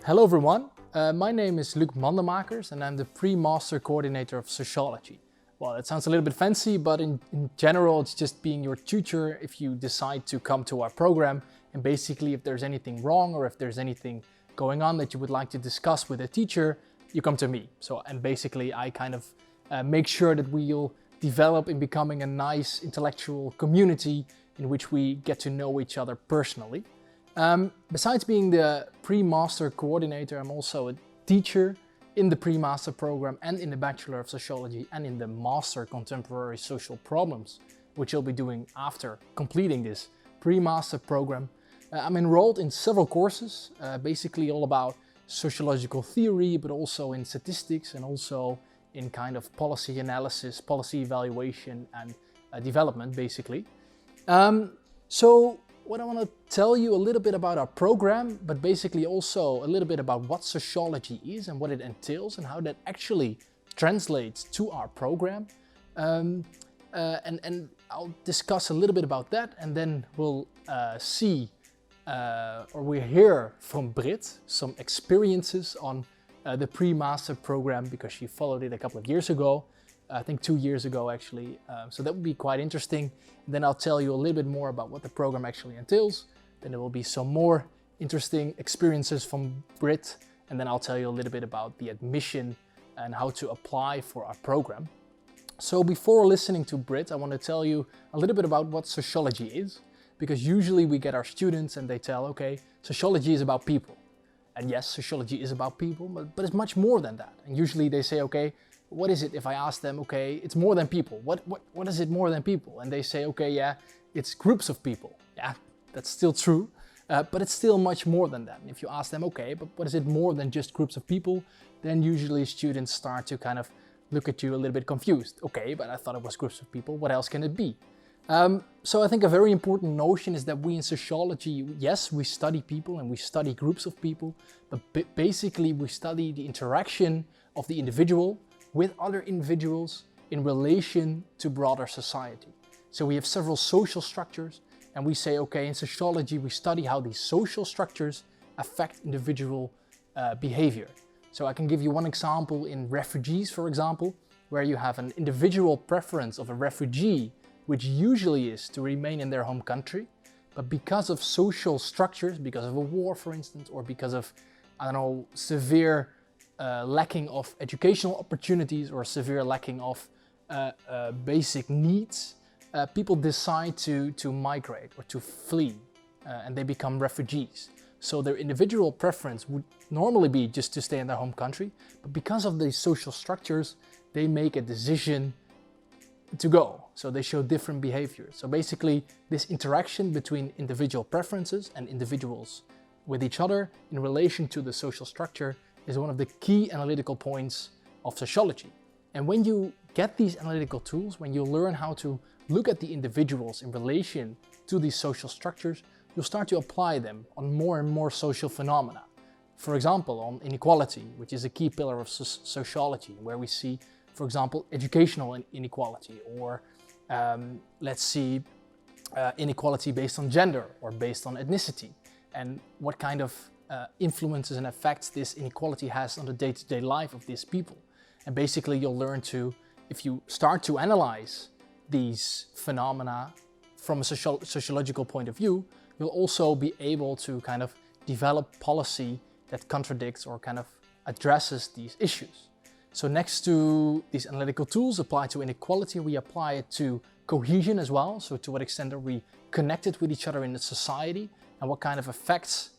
Hello everyone, my name is Luc Mandenmakers and I'm the pre-master coordinator of Sociology. Well, it sounds a little bit fancy, but in general it's just being your tutor if you decide to come to our program, and basically if there's anything wrong or if there's anything going on that you would like to discuss with a teacher, you come to me. And basically I kind of make sure that we'll develop in becoming a nice intellectual community in which we get to know each other personally. Besides being the pre-master coordinator, I'm also a teacher in the pre-master program and in the Bachelor of Sociology and in the Master Contemporary Social Problems, which you'll be doing after completing this pre-master program. I'm enrolled in several courses, basically all about sociological theory, but also in statistics and also in kind of policy analysis, policy evaluation and development, basically. So what I want to tell you a little bit about our program, but basically also a little bit about what sociology is and what it entails and how that actually translates to our program. And I'll discuss a little bit about that, and then we'll we'll hear from Brit some experiences on the pre-master program, because she followed it a couple of years ago. I think 2 years ago actually, so that would be quite interesting. Then I'll tell you a little bit more about what the program actually entails. Then there will be some more interesting experiences from Brit, and then I'll tell you a little bit about the admission and how to apply for our program. So before listening to Brit, I want to tell you a little bit about what sociology is, because usually we get our students and they tell, okay, sociology is about people. And yes, sociology is about people, but it's much more than that. And usually they say, okay, what is it? If I ask them, okay, it's more than people. What is it more than people? And they say, okay, yeah, it's groups of people. Yeah, that's still true, but it's still much more than that. And if you ask them, okay, but what is it more than just groups of people? Then usually students start to kind of look at you a little bit confused. Okay, but I thought it was groups of people. What else can it be? So I think a very important notion is that we in sociology, yes, we study people and we study groups of people, but basically we study the interaction of the individual with other individuals in relation to broader society. So we have several social structures, and we say, okay, in sociology we study how these social structures affect individual behavior. So I can give you one example in refugees, for example, where you have an individual preference of a refugee, which usually is to remain in their home country, but because of social structures, because of a war, for instance, or because of, I don't know, severe lacking of educational opportunities or severe lacking of basic needs, people decide to migrate or to flee, and they become refugees. So their individual preference would normally be just to stay in their home country, but because of these social structures, they make a decision to go. So they show different behaviors. So basically this interaction between individual preferences and individuals with each other in relation to the social structure is one of the key analytical points of sociology. And when you get these analytical tools, when you learn how to look at the individuals in relation to these social structures, you'll start to apply them on more and more social phenomena. For example, on inequality, which is a key pillar of sociology, where we see, for example, educational inequality, or let's see inequality based on gender or based on ethnicity, and what kind of influences and effects this inequality has on the day-to-day life of these people. And basically you'll learn to, if you start to analyze these phenomena from a sociological point of view, you'll also be able to kind of develop policy that contradicts or kind of addresses these issues. So next to these analytical tools applied to inequality, we apply it to cohesion as well. So to what extent are we connected with each other in the society, and what kind of effects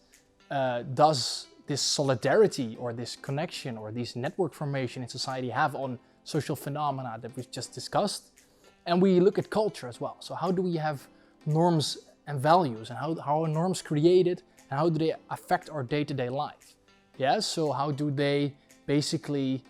does this solidarity or this connection or this network formation in society have on social phenomena that we've just discussed. And we look at culture as well. So how do we have norms and values, and how are norms created, and how do they affect our day-to-day life? Yeah, so how do they basically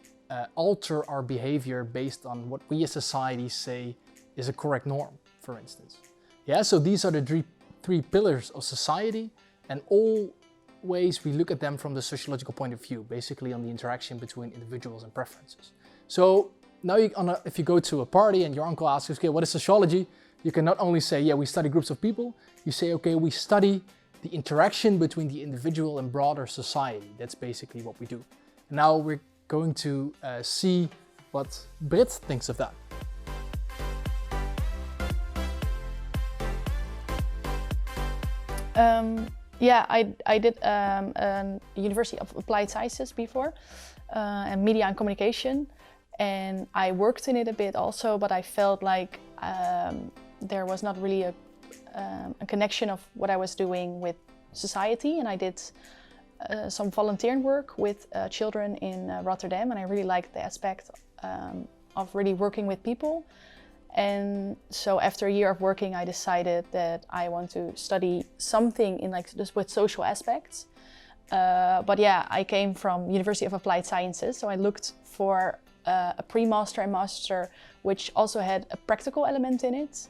alter our behavior based on what we as society say is a correct norm, for instance. Yeah, so these are the three pillars of society, and always we look at them from the sociological point of view, basically on the interaction between individuals and preferences. So now if you go to a party and your uncle asks, okay, what is sociology? You can not only say, yeah, we study groups of people, you say, okay, we study the interaction between the individual and broader society. That's basically what we do. And now we're going to see what Brit thinks of that. Yeah, I did University of Applied Sciences before, and media and communication, and I worked in it a bit also, but I felt like there was not really a connection of what I was doing with society, and I did some volunteering work with children in Rotterdam, and I really liked the aspect of really working with people. And so after a year of working, I decided that I want to study something in like this with social aspects. But yeah, I came from University of Applied Sciences, so I looked for a pre-master and master, which also had a practical element in it.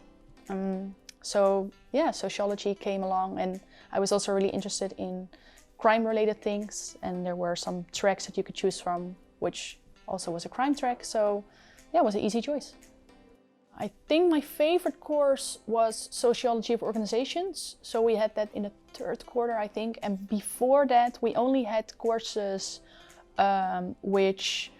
So yeah, sociology came along, and I was also really interested in crime-related things, and there were some tracks that you could choose from, which also was a crime track. So yeah, it was an easy choice. I think my favorite course was Sociology of Organizations. So we had that in the third quarter, I think. And before that, we only had courses which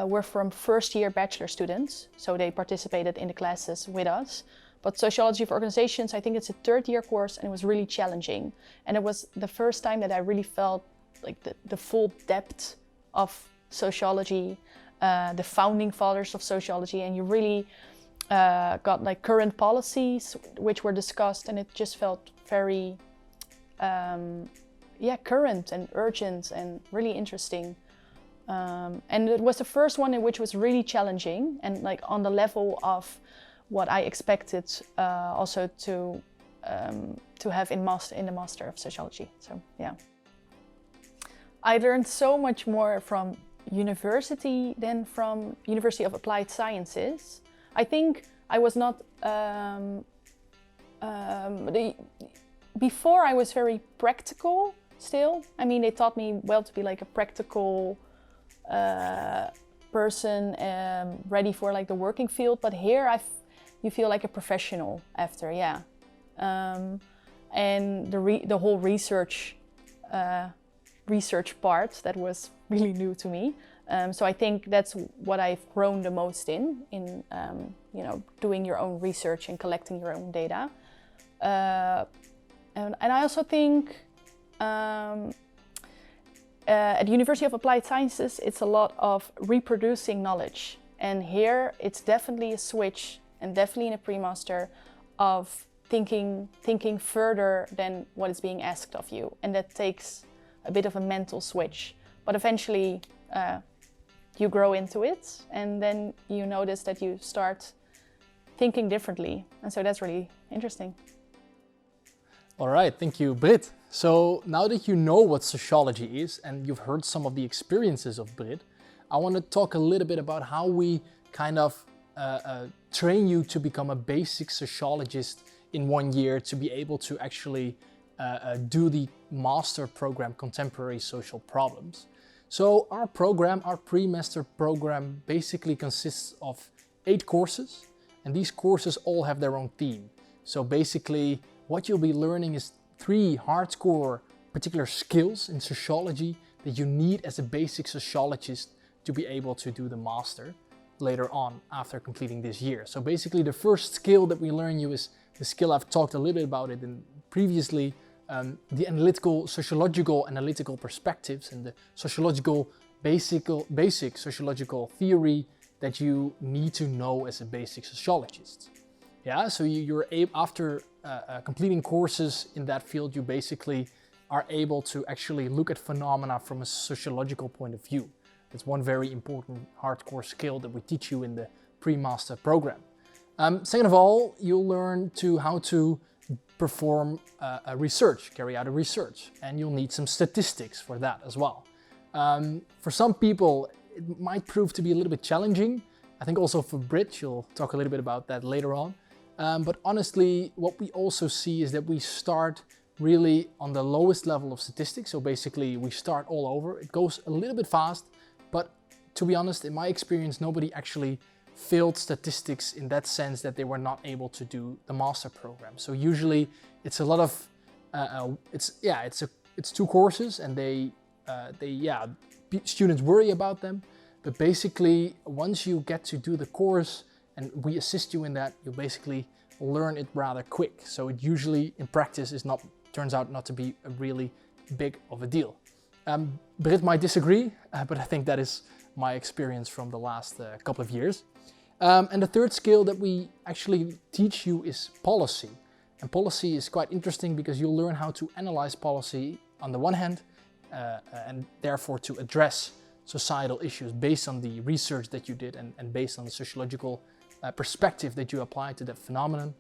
were from first year bachelor students. So they participated in the classes with us. But Sociology of Organizations, I think it's a third year course, and it was really challenging. And it was the first time that I really felt like the full depth of sociology, the founding fathers of sociology, and you really got like current policies which were discussed, and it just felt very current and urgent and really interesting. And it was the first one in which was really challenging and like on the level of what I expected also to have in the Master of Sociology. So yeah, I learned so much more from university than from University of Applied Sciences. I think I was not, before I was very practical still. I mean, they taught me well to be like a practical person, ready for like the working field. But here you feel like a professional after, yeah. And the whole research part, that was really new to me. So I think that's what I've grown the most in you know, doing your own research and collecting your own data. And I also think at the University of Applied Sciences, it's a lot of reproducing knowledge. And here it's definitely a switch, and definitely in a pre-master, of thinking further than what is being asked of you. And that takes a bit of a mental switch. But eventually you grow into it, and then you notice that you start thinking differently. And so that's really interesting. All right, thank you, Brit. So now that you know what sociology is and you've heard some of the experiences of Brit, I want to talk a little bit about how we kind of train you to become a basic sociologist in 1 year to be able to actually do the master program, Contemporary Social Problems. So our program, our pre-master program, basically consists of 8 courses, and these courses all have their own theme. So basically what you'll be learning is 3 hardcore particular skills in sociology that you need as a basic sociologist to be able to do the master later on after completing this year. So basically the first skill that we learn you is the skill I've talked a little bit about it in previously, the sociological analytical perspectives and the basic sociological theory that you need to know as a basic sociologist. Yeah, so after completing courses in that field, you basically are able to actually look at phenomena from a sociological point of view. It's one very important hardcore skill that we teach you in the pre-master program. Second of all, you'll learn how to perform carry out a research, and you'll need some statistics for that as well. For some people, it might prove to be a little bit challenging. I think also for Brit, she'll talk a little bit about that later on. But honestly, what we also see is that we start really on the lowest level of statistics. So basically we start all over. It goes a little bit fast, but to be honest, in my experience, nobody actually failed statistics in that sense that they were not able to do the master program. So usually it's a lot of it's two courses, and students worry about them, but basically once you get to do the course and we assist you in that, you basically learn it rather quick. So it usually in practice turns out not to be a really big of a deal. Britt might disagree, but I think that is my experience from the last couple of years. And the third skill that we actually teach you is policy. And policy is quite interesting because you'll learn how to analyze policy on the one hand, and therefore to address societal issues based on the research that you did and based on the sociological perspective that you apply to that phenomenon.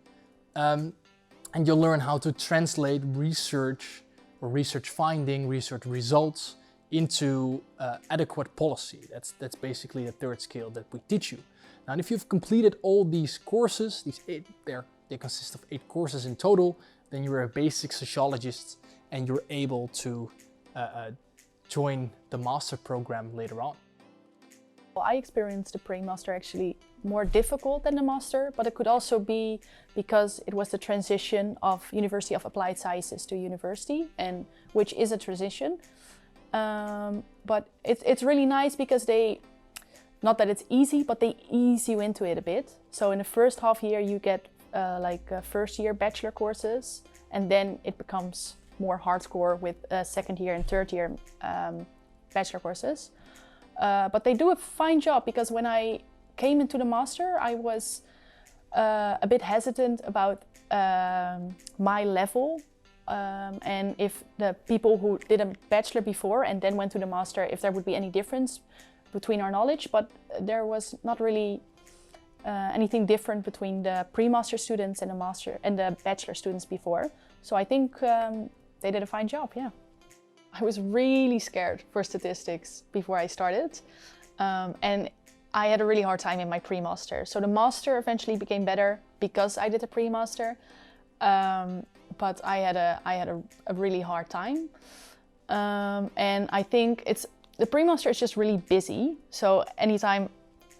And you'll learn how to translate research or research finding, research results into adequate policy. That's basically the third skill that we teach you. Now, if you've completed all these courses, they consist of 8 courses in total, then you're a basic sociologist and you're able to join the master program later on. Well, I experienced the pre-master actually more difficult than the master, but it could also be because it was the transition of University of Applied Sciences to university, and which is a transition. But it's really nice because not that it's easy, but they ease you into it a bit. So in the first half year you get first year bachelor courses, and then it becomes more hardcore with second year and third year bachelor courses. But they do a fine job, because when I came into the master, I was a bit hesitant about my level, and if the people who did a bachelor before and then went to the master, if there would be any difference between our knowledge. But there was not really anything different between the pre-master students and the master and the bachelor students before. So I think they did a fine job, yeah. I was really scared for statistics before I started, and I had a really hard time in my pre-master. So the master eventually became better because I did a pre-master, but I had a really hard time, and I think the pre-master is just really busy. So anytime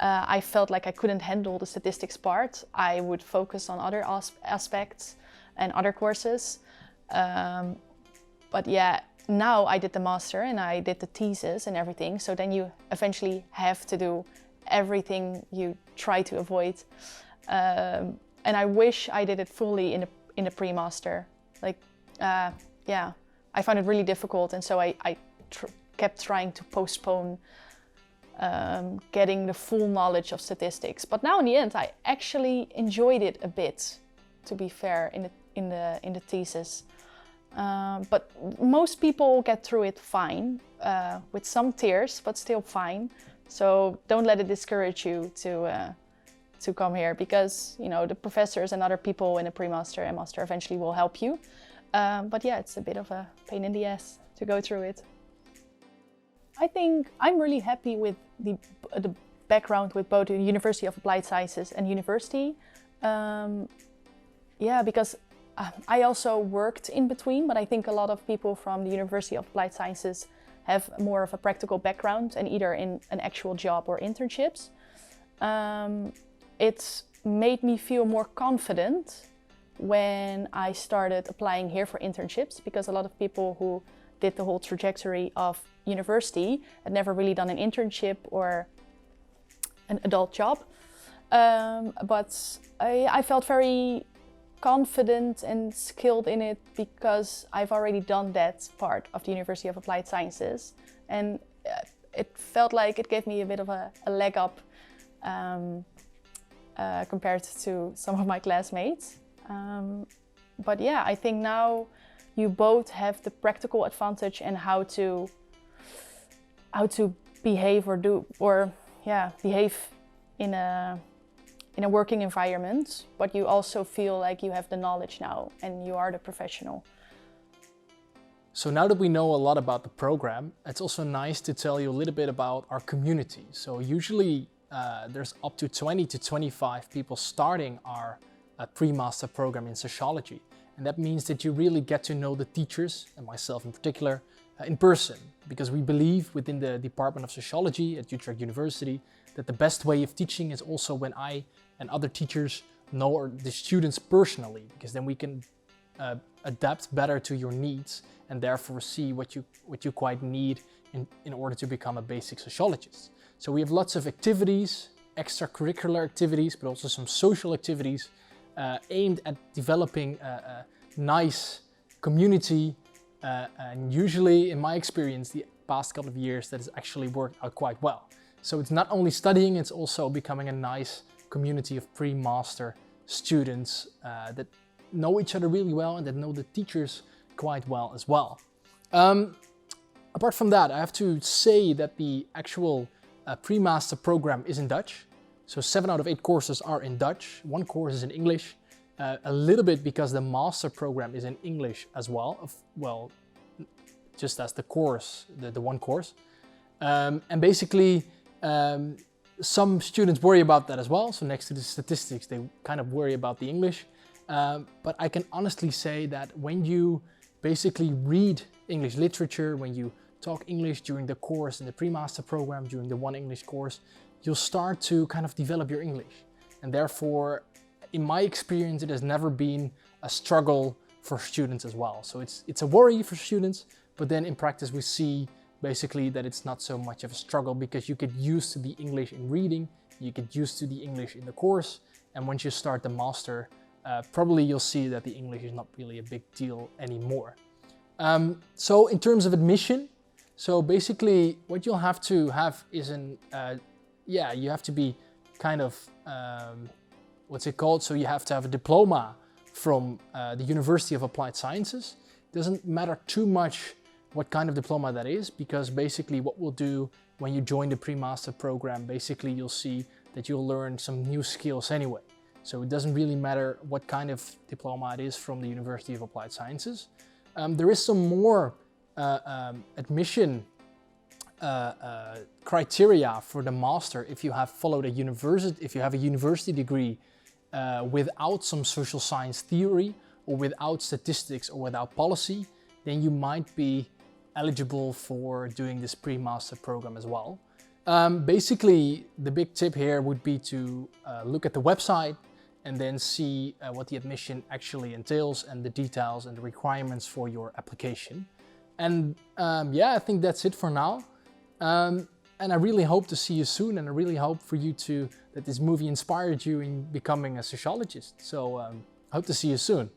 I felt like I couldn't handle the statistics part, I would focus on other aspects and other courses. But yeah, now I did the master and I did the thesis and everything. So then you eventually have to do everything you try to avoid. And I wish I did it fully in the pre-master. Yeah, I found it really difficult, and so I kept trying to postpone getting the full knowledge of statistics. But now in the end, I actually enjoyed it a bit, to be fair, in the thesis. But most people get through it fine, with some tears, but still fine. So don't let it discourage you to come here, because the professors and other people in the pre-master and master eventually will help you. But yeah, it's a bit of a pain in the ass to go through it. I think I'm really happy with the background with both the University of Applied Sciences and university. Yeah, because I also worked in between, but I think a lot of people from the University of Applied Sciences have more of a practical background, and either in an actual job or internships. It's made me feel more confident when I started applying here for internships, because a lot of people who did the whole trajectory of university had never really done an internship or an adult job. But I felt very confident and skilled in it because I've already done that part of the University of Applied Sciences, and it felt like it gave me a bit of a leg up compared to some of my classmates. But yeah, I think now you both have the practical advantage and how to behave behave in a working environment, but you also feel like you have the knowledge now and you are the professional. So now that we know a lot about the program, it's also nice to tell you a little bit about our community. So usually there's up to 20 to 25 people starting our pre-master program in sociology. And that means that you really get to know the teachers, and myself in particular, in person. Because we believe within the Department of Sociology at Utrecht University that the best way of teaching is also when I and other teachers know the students personally, because then we can adapt better to your needs and therefore see what you quite need in order to become a basic sociologist. So we have lots of activities, extracurricular activities, but also some social activities aimed at developing a nice community. And usually, in my experience, the past couple of years, that has actually worked out quite well. So it's not only studying, it's also becoming a nice community of pre-master students that know each other really well and that know the teachers quite well as well. Apart from that, I have to say that the actual pre-master program is in Dutch. So 7 out of 8 courses are in Dutch. 1 course is in English. A little bit because the master program is in English as well. Well, just as the course, the 1 course. And basically, some students worry about that as well. So next to the statistics, they kind of worry about the English. But I can honestly say that when you basically read English literature, when you talk English during the course in the pre-master program, during the 1 English course, you'll start to kind of develop your English. And therefore, in my experience, it has never been a struggle for students as well. So it's a worry for students, but then in practice we see basically that it's not so much of a struggle because you get used to the English in reading, you get used to the English in the course, and once you start the master, probably you'll see that the English is not really a big deal anymore. So in terms of admission, so basically what you'll have to have is you have to be kind of, what's it called? So you have to have a diploma from the University of Applied Sciences. It doesn't matter too much what kind of diploma that is, because basically what we'll do when you join the pre-master program, basically you'll see that you'll learn some new skills anyway. So it doesn't really matter what kind of diploma it is from the University of Applied Sciences. There is some more admission criteria for the master if you have followed a university, if you have a university degree without some social science theory or without statistics or without policy, then you might be eligible for doing this pre-master program as well. Basically, the big tip here would be to look at the website and then see what the admission actually entails and the details and the requirements for your application. And yeah, I think that's it for now. And I really hope to see you soon, and I really hope for you that this movie inspired you in becoming a sociologist. So I hope to see you soon.